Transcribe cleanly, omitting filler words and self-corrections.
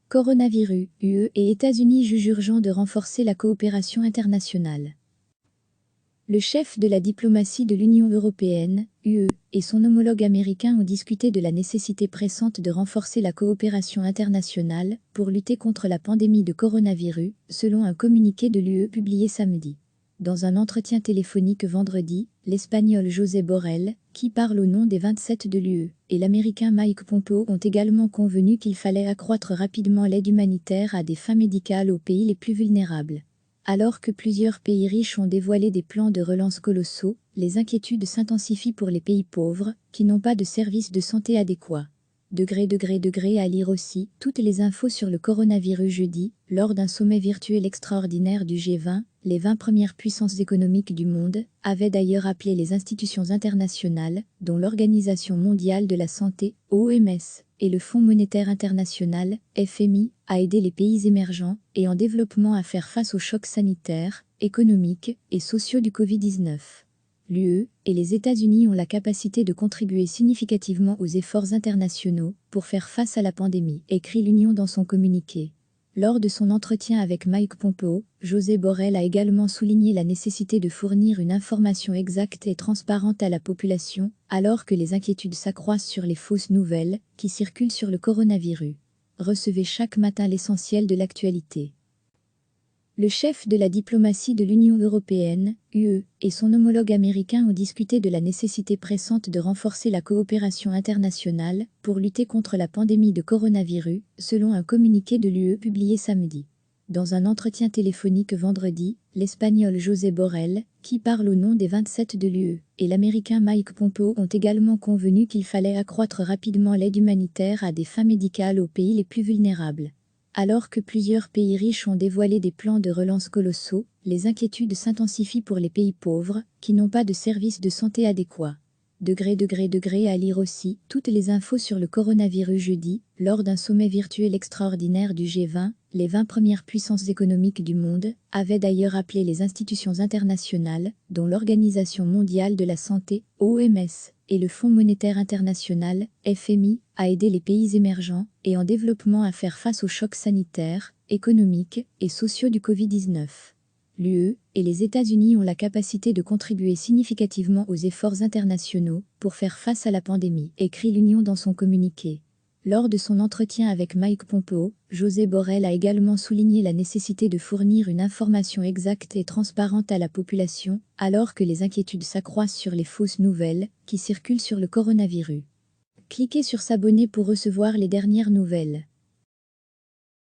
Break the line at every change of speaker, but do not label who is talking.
Coronavirus, UE et États-Unis jugent urgent de renforcer la coopération internationale. Le chef de la diplomatie de l'Union européenne, UE, et son homologue américain ont discuté de la nécessité pressante de renforcer la coopération internationale pour lutter contre la pandémie de coronavirus, selon un communiqué de l'UE publié samedi. Dans un entretien téléphonique vendredi, l'Espagnol José Borrell, qui parle au nom des 27 de l'UE, et l'Américain Mike Pompeo ont également convenu qu'il fallait accroître rapidement l'aide humanitaire à des fins médicales aux pays les plus vulnérables. Alors que plusieurs pays riches ont dévoilé des plans de relance colossaux, les inquiétudes s'intensifient pour les pays pauvres, qui n'ont pas de services de santé adéquats. À lire aussi toutes les infos sur le coronavirus jeudi, lors d'un sommet virtuel extraordinaire du G20, les 20 premières puissances économiques du monde avaient d'ailleurs appelé les institutions internationales, dont l'Organisation mondiale de la santé, OMS, et le Fonds monétaire international, FMI, à aider les pays émergents et en développement à faire face aux chocs sanitaires, économiques et sociaux du Covid-19. L'UE et les États-Unis ont la capacité de contribuer significativement aux efforts internationaux pour faire face à la pandémie, écrit l'Union dans son communiqué. Lors de son entretien avec Mike Pompeo, José Borrell a également souligné la nécessité de fournir une information exacte et transparente à la population, alors que les inquiétudes s'accroissent sur les fausses nouvelles qui circulent sur le coronavirus. Recevez chaque matin l'essentiel de l'actualité. Le chef de la diplomatie de l'Union européenne, UE, et son homologue américain ont discuté de la nécessité pressante de renforcer la coopération internationale pour lutter contre la pandémie de coronavirus, selon un communiqué de l'UE publié samedi. Dans un entretien téléphonique vendredi, l'Espagnol José Borrell, qui parle au nom des 27 de l'UE, et l'Américain Mike Pompeo ont également convenu qu'il fallait accroître rapidement l'aide humanitaire à des fins médicales aux pays les plus vulnérables. Alors que plusieurs pays riches ont dévoilé des plans de relance colossaux, les inquiétudes s'intensifient pour les pays pauvres, qui n'ont pas de services de santé adéquats. À lire aussi toutes les infos sur le coronavirus jeudi, lors d'un sommet virtuel extraordinaire du G20, les 20 premières puissances économiques du monde avaient d'ailleurs appelé les institutions internationales, dont l'Organisation mondiale de la santé, OMS, et le Fonds monétaire international, FMI, à aider les pays émergents et en développement à faire face aux chocs sanitaires, économiques et sociaux du Covid-19. L'UE et les États-Unis ont la capacité de contribuer significativement aux efforts internationaux pour faire face à la pandémie, écrit l'Union dans son communiqué. Lors de son entretien avec Mike Pompeo, José Borrell a également souligné la nécessité de fournir une information exacte et transparente à la population, alors que les inquiétudes s'accroissent sur les fausses nouvelles qui circulent sur le coronavirus. Cliquez sur s'abonner pour recevoir les dernières nouvelles.